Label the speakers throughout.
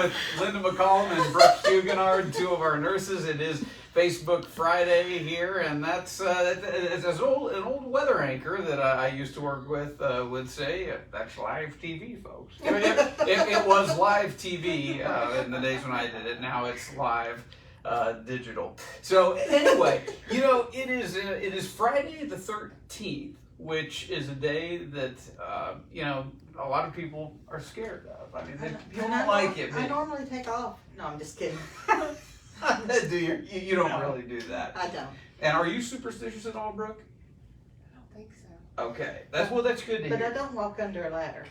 Speaker 1: with Linda McCollum and Brooke Hugenard, two of our nurses. It is Facebook Friday here, and that's as an old weather anchor that I used to work with would say, that's live TV, folks. It was live TV in the days when I did it. Now it's live digital. So anyway, it is Friday the 13th, which is a day that a lot of people are scared of. I mean, they don't like it.
Speaker 2: I normally take off. No, I'm just kidding.
Speaker 1: Do you don't really do that.
Speaker 2: I don't.
Speaker 1: And are you superstitious at all, Brooke?
Speaker 3: I don't think so.
Speaker 1: Okay, that's good to hear.
Speaker 2: But I don't walk under a ladder.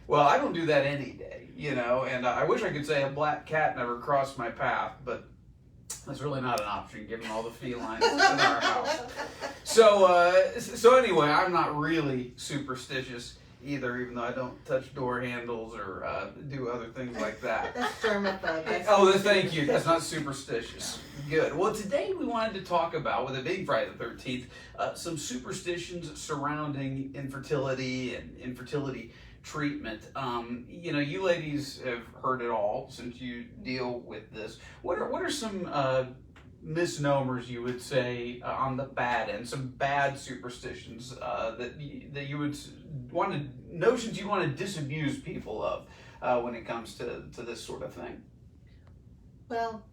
Speaker 1: Well, I don't do that any day, and I wish I could say a black cat never crossed my path, but that's really not an option given all the felines in our house. So anyway, I'm not really superstitious either, even though I don't touch door handles or do other things like that.
Speaker 2: That's germaphobe.
Speaker 1: Thank you. That's not superstitious. Good. Well, today we wanted to talk about, with a big Friday the 13th, some superstitions surrounding infertility and infertility treatment. You ladies have heard it all since you deal with this. What are some misnomers you would say on the bad end, some bad superstitions that you would notions you want to disabuse people of when it comes to this sort of thing?
Speaker 2: Well,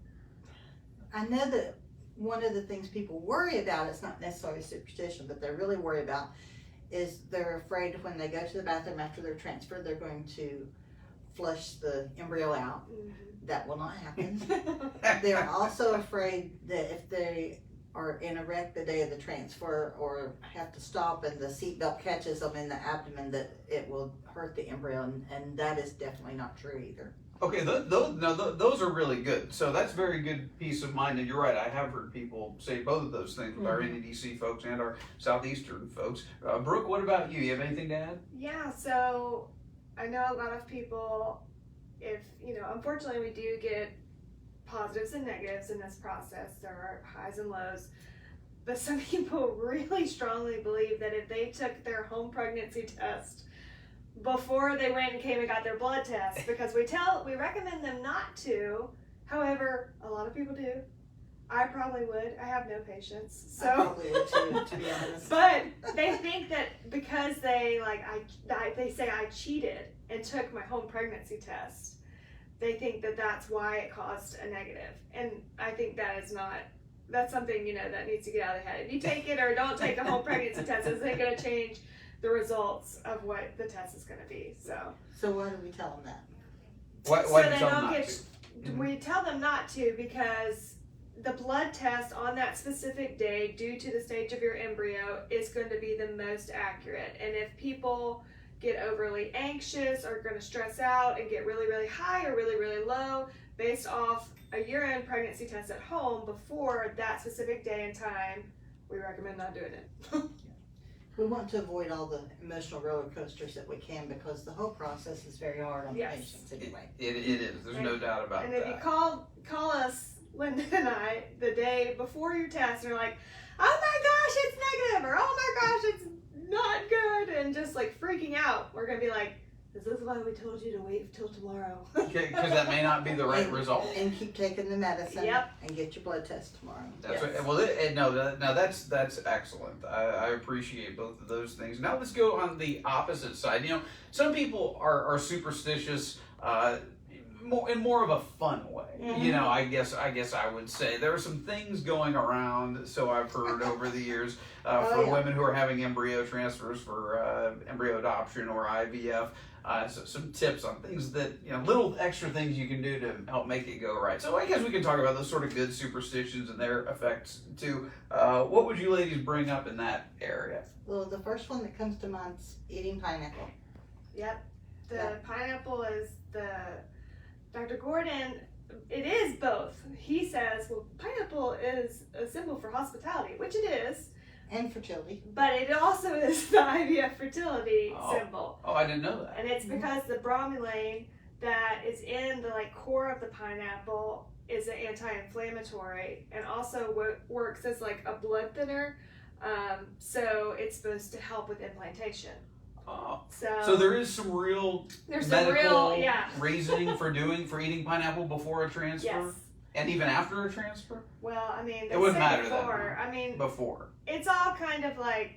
Speaker 2: I know that one of the things people worry about, it's not necessarily superstition, but they really worry about is they're afraid when they go to the bathroom after they're transferred, they're going to flush the embryo out. Mm-hmm. That will not happen. They're also afraid that if they are in a wreck the day of the transfer or have to stop and the seatbelt catches them in the abdomen, that it will hurt the embryo, and that is definitely not true either.
Speaker 1: Okay, those are really good. So that's very good peace of mind. And you're right, I have heard people say both of those things with our NEDC folks and our Southeastern folks. Brooke, what about you? You have anything to add?
Speaker 3: Yeah, so I know a lot of people, unfortunately we do get positives and negatives in this process. There are highs and lows. But some people really strongly believe that if they took their home pregnancy test before they went and came and got their blood test, because we recommend them not to. However, a lot of people do. I probably would. I have no patience. So
Speaker 2: I probably would too, to be honest.
Speaker 3: But they think that because they say I cheated and took my home pregnancy test, they think that that's why it caused a negative. And I think that's something, that needs to get out of the head. If you take it or don't take a home pregnancy test, it's not going to change the results of what the test is going to be. So
Speaker 2: why do we tell them that?
Speaker 1: Why do you tell them not to?
Speaker 3: We tell them not to because the blood test on that specific day, due to the stage of your embryo, is going to be the most accurate. And if people get overly anxious or going to stress out and get really, really high or really, really low based off a urine pregnancy test at home before that specific day and time, we recommend not doing it.
Speaker 2: We want to avoid all the emotional roller coasters that we can, because the whole process is very hard on the patients anyway.
Speaker 1: It is. There's no doubt about that.
Speaker 3: And if you call us, Linda and I, the day before your test, and you're like, oh my gosh, it's negative, or oh my gosh, it's not good, and just like freaking out, we're going to be like, is this why we told you to wait till tomorrow?
Speaker 1: Okay, because that may not be the right result.
Speaker 2: And keep taking the medicine and get your blood test tomorrow.
Speaker 1: That's right. Well, that's excellent. I appreciate both of those things. Now let's go on the opposite side. Some people are superstitious in more of a fun way.
Speaker 3: Mm-hmm.
Speaker 1: I guess I would say there are some things going around. So I've heard over the years for women who are having embryo transfers for embryo adoption or IVF. So some tips on things that, little extra things you can do to help make it go right. So I guess we can talk about those sort of good superstitions and their effects too. What would you ladies bring up in that area?
Speaker 2: Well, the first one that comes to mind is eating pineapple.
Speaker 3: Yep. Pineapple is Dr. Gordon, it is both. He says, well, pineapple is a symbol for hospitality, which it is.
Speaker 2: And fertility.
Speaker 3: But it also is the IVF fertility symbol.
Speaker 1: Oh, I didn't know that.
Speaker 3: And it's because the bromelain that is in the core of the pineapple is an anti-inflammatory and also works as like a blood thinner. So it's supposed to help with implantation.
Speaker 1: Oh.
Speaker 3: So
Speaker 1: So there is some real
Speaker 3: there's some
Speaker 1: medical
Speaker 3: real, yeah.
Speaker 1: reasoning for eating pineapple before a transfer,
Speaker 3: Yes.
Speaker 1: and even after a transfer.
Speaker 3: Well, I mean, they
Speaker 1: It wouldn't
Speaker 3: say
Speaker 1: matter
Speaker 3: before.
Speaker 1: then.
Speaker 3: I mean,
Speaker 1: Before.
Speaker 3: it's all kind of like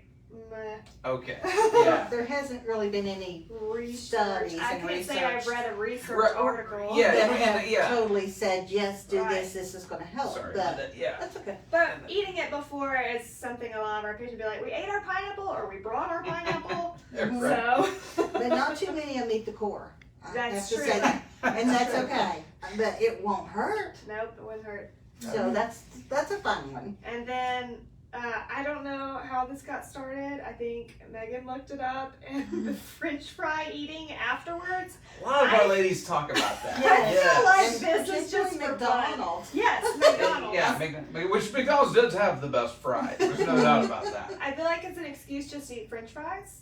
Speaker 3: meh.
Speaker 1: Okay.
Speaker 2: Yeah,
Speaker 1: Yeah.
Speaker 2: there hasn't really been any
Speaker 3: Research.
Speaker 2: Studies
Speaker 3: I
Speaker 2: and
Speaker 3: can't say I've
Speaker 2: research.
Speaker 3: read a research
Speaker 1: Right.
Speaker 3: article.
Speaker 1: Yeah.
Speaker 2: that
Speaker 1: and-
Speaker 2: have
Speaker 1: yeah.
Speaker 2: totally said, yes, do
Speaker 3: Right.
Speaker 2: this is going to help.
Speaker 1: Sorry.
Speaker 2: But
Speaker 1: Yeah.
Speaker 2: that's okay.
Speaker 3: But eating it before is something a lot of our patients be like, we ate our pineapple or we brought our pineapple.
Speaker 1: Right.
Speaker 3: So
Speaker 2: But not too many of them eat the core. I
Speaker 3: That's
Speaker 2: have to
Speaker 3: true.
Speaker 2: say that. And that's okay. But it won't hurt.
Speaker 3: nope, it wouldn't hurt.
Speaker 2: So that's a fun one.
Speaker 3: And then I don't know how this got started. I think Megan looked it up, and the French fry eating afterwards.
Speaker 1: A lot of our ladies talk about that.
Speaker 2: Yes.
Speaker 3: I feel like
Speaker 2: And
Speaker 3: this is just
Speaker 2: particularly
Speaker 3: for fun.
Speaker 2: McDonald's.
Speaker 3: Yes, McDonald's.
Speaker 1: Yeah, which McDonald's does have the best fries. There's no doubt about that.
Speaker 3: I feel like it's an excuse just to eat French fries.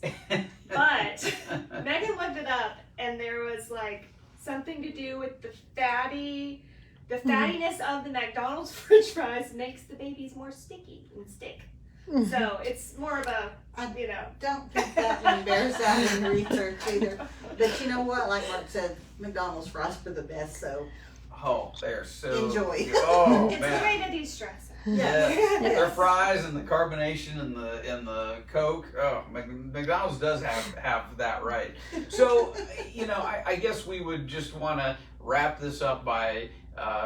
Speaker 3: But Megan looked it up, and there was like something to do with the fattiness of the McDonald's French fries makes the babies more sticky and stick. So it's more of a, you know.
Speaker 2: Don't think that one bears out in research either. But you know what? Like Mark said, McDonald's fries are the best. So
Speaker 1: Oh, they're so
Speaker 2: Enjoy.
Speaker 1: good. Oh
Speaker 3: It's
Speaker 1: man.
Speaker 3: a way to de-stress.
Speaker 1: Yes.
Speaker 2: Yes.
Speaker 1: Their fries and the carbonation and the Coke. Oh, McDonald's does have that right. So, you know, I guess we would just want to wrap this up by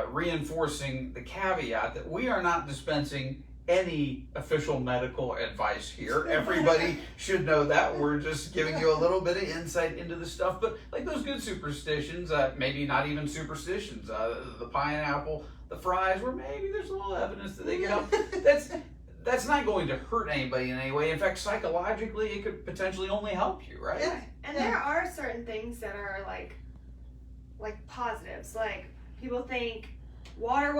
Speaker 1: reinforcing the caveat that we are not dispensing any official medical advice here. Everybody should know that. We're just giving you a little bit of insight into the stuff. But like those good superstitions, maybe not even superstitions, the pineapple, the fries, where maybe there's a little evidence that they can help. That's not going to hurt anybody in any way. In fact, psychologically, it could potentially only help you, right?
Speaker 2: Yeah.
Speaker 3: And there are certain things that are like positives. Like people think water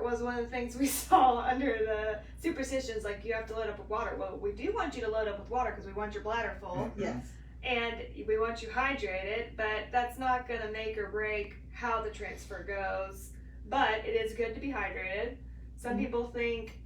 Speaker 3: was one of the things we saw under the superstitions. Like you have to load up with water. Well, we do want you to load up with water because we want your bladder full
Speaker 2: yes.
Speaker 3: and we want you hydrated. But that's not going to make or break how the transfer goes. But it is good to be hydrated. Some people think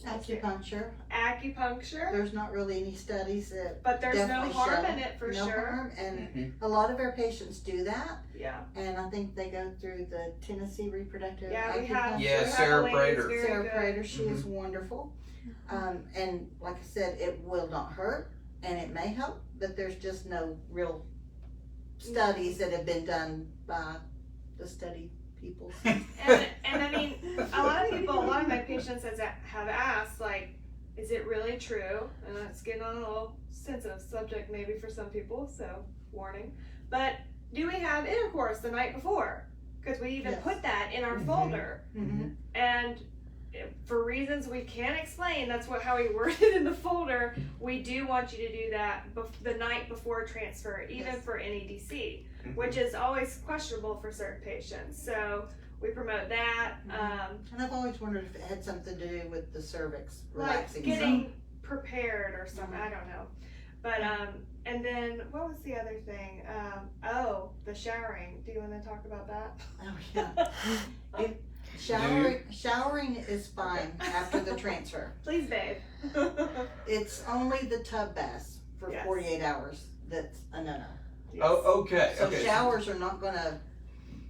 Speaker 2: Acupuncture.
Speaker 3: acupuncture,
Speaker 2: There's not really any studies that
Speaker 3: but there's no
Speaker 2: definitely
Speaker 3: harm
Speaker 2: show
Speaker 3: in it for
Speaker 2: no
Speaker 3: sure.
Speaker 2: harm. And
Speaker 1: Mhm.
Speaker 2: a lot of our patients do that.
Speaker 3: Yeah.
Speaker 2: And I think they go through the Tennessee Reproductive
Speaker 3: Yeah, we
Speaker 2: Acupuncture.
Speaker 3: have.
Speaker 1: Yeah,
Speaker 3: we have
Speaker 1: Sarah
Speaker 3: a lady who's
Speaker 1: Prater.
Speaker 3: very
Speaker 2: Sarah
Speaker 3: good.
Speaker 2: Prater, she is wonderful. And like I said, it will not hurt and it may help, but there's just no real studies that have been done by the study people.
Speaker 3: And I mean, a lot of my patients have asked, like, is it really true? And it's getting on a little sensitive subject maybe for some people, so warning. But do we have intercourse the night before? Because we even
Speaker 2: Yes.
Speaker 3: put that in our
Speaker 1: Mhm.
Speaker 3: folder.
Speaker 2: Mm-hmm.
Speaker 3: And for reasons we can't explain, that's how we worded it in the folder. We do want you to do that the night before transfer, even
Speaker 2: Yes.
Speaker 3: for NEDC, which is always questionable for certain patients. So we promote that.
Speaker 2: And I've always wondered if it had something to do with the cervix
Speaker 3: Like
Speaker 2: relaxing.
Speaker 3: getting prepared or something. I don't know. But and then what was the other thing? The showering. Do you want to talk about that?
Speaker 2: Oh yeah. Showering is fine after the transfer.
Speaker 3: Please, babe.
Speaker 2: It's only the tub baths for
Speaker 3: Yes.
Speaker 2: 48 hours that's a no-no.
Speaker 1: Oh, okay.
Speaker 2: So
Speaker 1: Okay.
Speaker 2: showers are not gonna,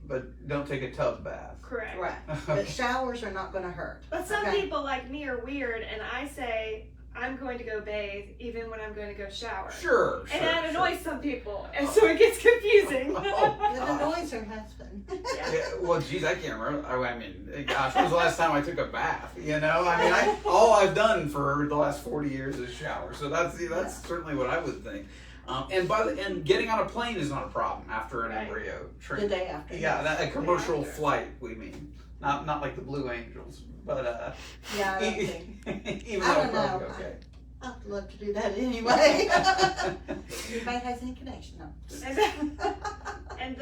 Speaker 1: But don't take a tub bath.
Speaker 3: Correct.
Speaker 2: right, but showers are not gonna hurt.
Speaker 3: But some
Speaker 2: Okay.
Speaker 3: people like me are weird, and I say I'm going to go bathe even when I'm going to go shower.
Speaker 1: Sure.
Speaker 3: And that annoys some people, and so it gets confusing.
Speaker 2: It annoys her husband.
Speaker 1: Yeah, well, geez, I can't remember. I mean, gosh, when was the last time I took a bath? You know, I mean, all I've done for the last 40 years is shower. So that's certainly what I would think. And getting on a plane is not a problem after an
Speaker 3: Right.
Speaker 1: embryo
Speaker 2: The
Speaker 1: treatment.
Speaker 2: day after.
Speaker 1: Yeah, a commercial
Speaker 3: after.
Speaker 1: flight. We mean, not like the Blue Angels, but
Speaker 2: Yeah, I don't think.
Speaker 1: even
Speaker 2: I
Speaker 1: though
Speaker 2: don't
Speaker 1: it's
Speaker 2: know.
Speaker 1: probably okay.
Speaker 2: I'd love to do that anyway. Anybody has any connection? No.
Speaker 3: And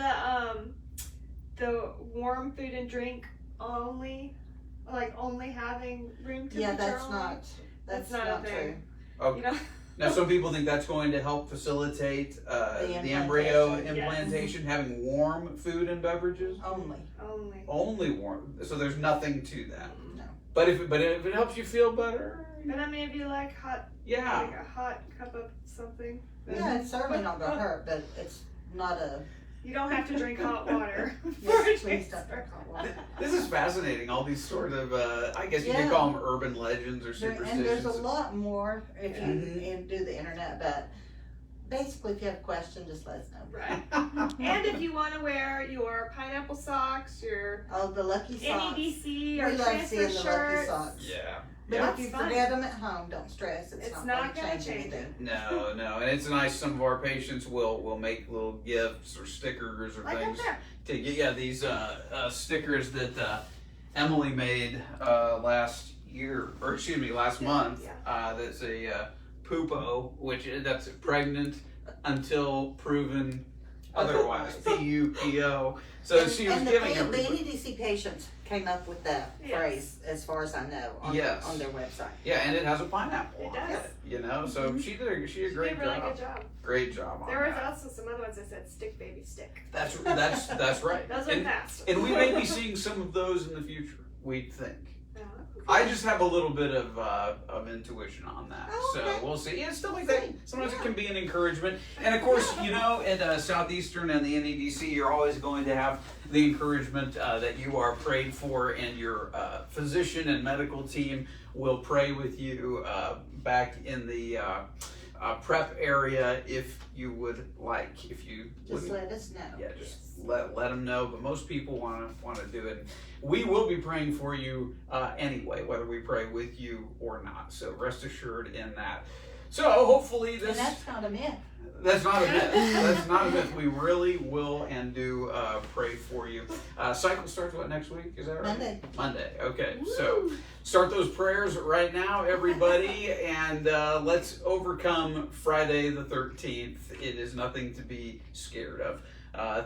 Speaker 3: the warm food and drink only, like only having room temperature.
Speaker 2: Yeah, that's
Speaker 3: only?
Speaker 2: not. That's
Speaker 3: not
Speaker 2: not
Speaker 3: a
Speaker 2: true.
Speaker 3: thing.
Speaker 1: Okay.
Speaker 3: You know.
Speaker 1: Now, some people think that's going to help facilitate the embryo implantation, having warm food and beverages.
Speaker 2: Only.
Speaker 3: Only.
Speaker 1: Only warm. So there's nothing to that.
Speaker 2: No.
Speaker 1: But if it helps you feel better,
Speaker 3: And then maybe like hot,
Speaker 1: Yeah.
Speaker 3: like a hot cup of something.
Speaker 2: Yeah, it's certainly not gonna hurt, but it's not a.
Speaker 3: You don't have to drink hot water.
Speaker 2: Yes, please don't drink hot water.
Speaker 1: This is fascinating. All these sort of, I guess you
Speaker 2: Yeah.
Speaker 1: could call them urban legends or
Speaker 2: And
Speaker 1: superstitions.
Speaker 2: there's a lot more if you
Speaker 1: Mhm.
Speaker 2: and do the internet, but basically, if you have a question, just let us know.
Speaker 3: Right. And if you want to wear your pineapple socks, your
Speaker 2: Oh, the lucky socks.
Speaker 3: NEDC
Speaker 2: We
Speaker 3: or
Speaker 2: love
Speaker 3: transfer
Speaker 2: seeing the lucky
Speaker 3: shirts.
Speaker 2: socks.
Speaker 1: Yeah.
Speaker 2: But
Speaker 1: Yeah.
Speaker 2: if you
Speaker 3: That's fun.
Speaker 2: forget them at home, don't stress. It's
Speaker 3: It's
Speaker 2: not
Speaker 3: not
Speaker 2: going
Speaker 3: gonna
Speaker 2: to
Speaker 3: change
Speaker 2: anything.
Speaker 1: No, and it's nice. Some of our patients will make little gifts or stickers or
Speaker 3: Like
Speaker 1: things
Speaker 3: up there.
Speaker 1: to get. Yeah, these stickers that Emily made last month.
Speaker 3: Yeah.
Speaker 1: That's a poopo, which that's pregnant until proven otherwise. PUPO. So she was
Speaker 2: and
Speaker 1: giving
Speaker 2: the
Speaker 1: everybody.
Speaker 2: NEDC patients came up with that
Speaker 3: Yes.
Speaker 2: phrase, as far as I know, on,
Speaker 1: Yes.
Speaker 2: on their website.
Speaker 1: Yeah, and it has a pineapple
Speaker 3: It
Speaker 1: on
Speaker 3: does.
Speaker 1: it. You know, so she did a great
Speaker 3: She did a really
Speaker 1: job.
Speaker 3: good job.
Speaker 1: Great job on
Speaker 3: There was
Speaker 1: that.
Speaker 3: also some other ones that said "stick, baby, stick."
Speaker 1: That's right.
Speaker 3: Those are fast.
Speaker 1: And we may be seeing some of those in the future. We think.
Speaker 3: Okay.
Speaker 1: I just have a little bit of intuition on that,
Speaker 2: Oh,
Speaker 1: so
Speaker 2: okay.
Speaker 1: we'll see. Yeah, stuff like that. Sometimes it
Speaker 2: Yeah.
Speaker 1: can be an encouragement, and of course, you know, at Southeastern and the NEDC, you're always going to have the encouragement that you are prayed for, and your physician and medical team will pray with you back in the prep area if you would like. If you
Speaker 2: Just
Speaker 1: wouldn't-
Speaker 2: let us know.
Speaker 1: yeah, just let them know. But most people want to do it. We will be praying for you anyway, whether we pray with you or not. So rest assured in that. So hopefully
Speaker 2: And
Speaker 1: this.
Speaker 2: that's not a myth.
Speaker 1: That's not a myth. That's not a myth. We really will and do pray for you. Cycle starts what, next week? Is that right?
Speaker 2: Monday.
Speaker 1: Monday. Okay. So start those prayers right now, everybody, and let's overcome Friday the 13th. It is nothing to be scared of.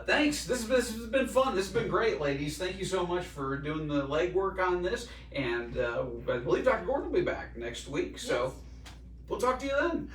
Speaker 1: Thanks. This has been fun. This has been great, ladies. Thank you so much for doing the legwork on this. And I believe Dr. Gordon will be back next week. So we'll talk to you then.